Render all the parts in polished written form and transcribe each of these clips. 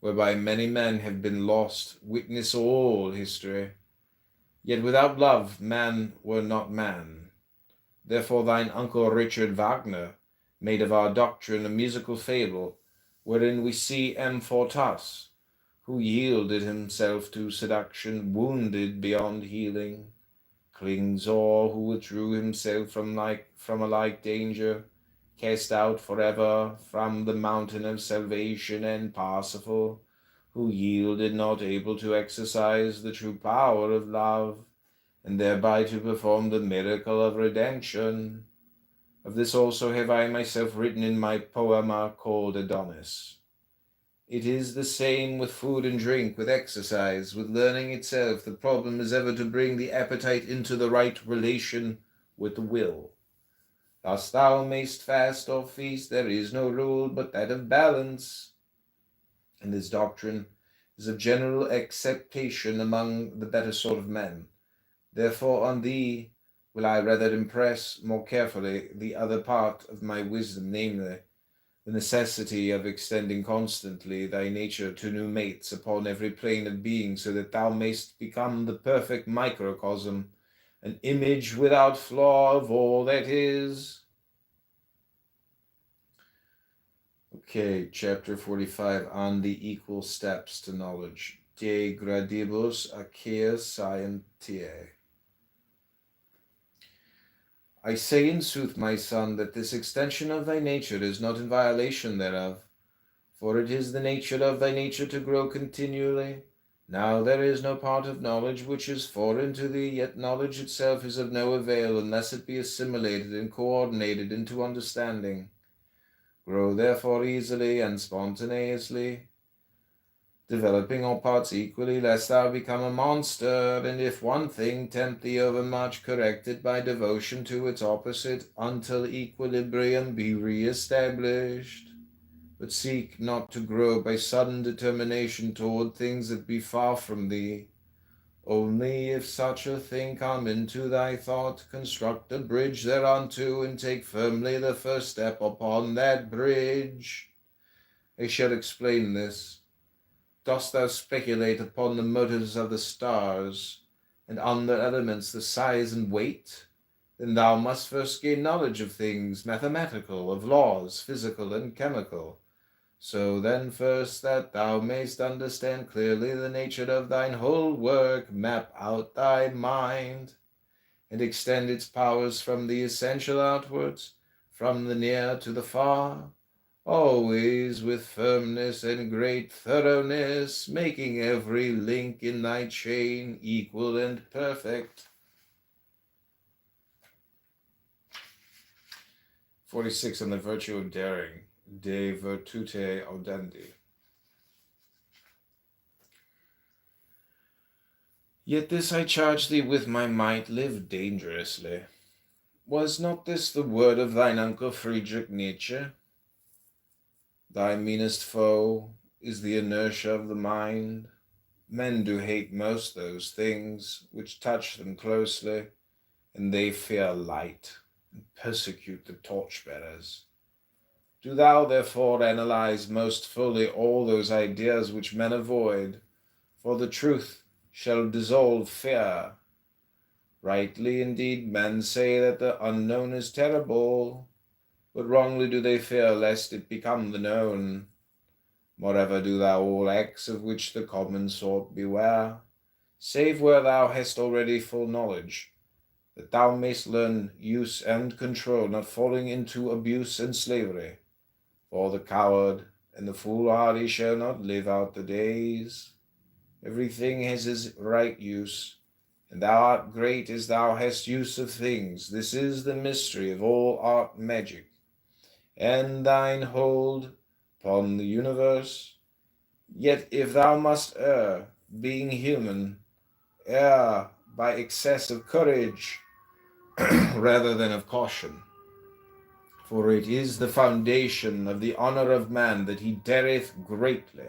whereby many men have been lost, witness all history. Yet without love man were not man. Therefore thine uncle Richard Wagner made of our doctrine a musical fable, wherein we see M. Fortas, who yielded himself to seduction, wounded beyond healing, Klingsor, who withdrew himself from a like danger, cast out forever from the mountain of salvation, and Parsifal, who yielded, not able to exercise the true power of love, and thereby to perform the miracle of redemption. Of this also have I myself written in my poema called Adonis. It is the same with food and drink, with exercise, with learning itself. The problem is ever to bring the appetite into the right relation with the will. Thus thou mayst fast or feast, there is no rule but that of balance. And this doctrine is of general acceptation among the better sort of men. Therefore on thee will I rather impress more carefully the other part of my wisdom, namely, the necessity of extending constantly thy nature to new mates upon every plane of being, so that thou mayst become the perfect microcosm, an image without flaw of all that is. Okay, chapter 45, on the equal steps to knowledge. De gradibus achaea scientiae. I say in sooth, my son, that this extension of thy nature is not in violation thereof, for it is the nature of thy nature to grow continually. Now there is no part of knowledge which is foreign to thee, yet knowledge itself is of no avail unless it be assimilated and coordinated into understanding. Grow therefore easily and spontaneously, developing all parts equally, lest thou become a monster, and if one thing tempt thee overmuch, correct it by devotion to its opposite, until equilibrium be re-established. But seek not to grow by sudden determination toward things that be far from thee. Only if such a thing come into thy thought, construct a bridge thereunto, and take firmly the first step upon that bridge. I shall explain this. Dost thou speculate upon the motives of the stars, and on their elements, the size and weight? Then thou must first gain knowledge of things mathematical, of laws, physical and chemical. So then first, that thou mayst understand clearly the nature of thine whole work, map out thy mind, and extend its powers from the essential outwards, from the near to the far, always with firmness and great thoroughness, making every link in thy chain equal and perfect. 46 on the virtue of daring, de virtute audendi. Yet this I charge thee with my might, live dangerously. Was not this the word of thine uncle Friedrich Nietzsche? Thy meanest foe is the inertia of the mind. Men do hate most those things which touch them closely, and they fear light and persecute the torchbearers. Do thou therefore analyze most fully all those ideas which men avoid, for the truth shall dissolve fear. Rightly indeed men say that the unknown is terrible, but wrongly do they fear lest it become the known. Moreover, do thou all acts of which the common sort beware, save where thou hast already full knowledge, that thou mayst learn use and control, not falling into abuse and slavery. For the coward and the foolhardy shall not live out the days. Everything has his right use, and thou art great as thou hast use of things. This is the mystery of all art magic, and thine hold upon the universe. Yet if thou must err, being human, err by excess of courage rather than of caution. For it is the foundation of the honor of man that he dareth greatly.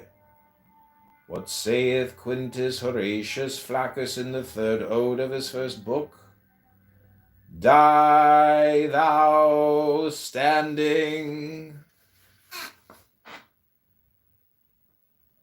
What saith Quintus Horatius Flaccus in the third ode of his first book? Die thou standing,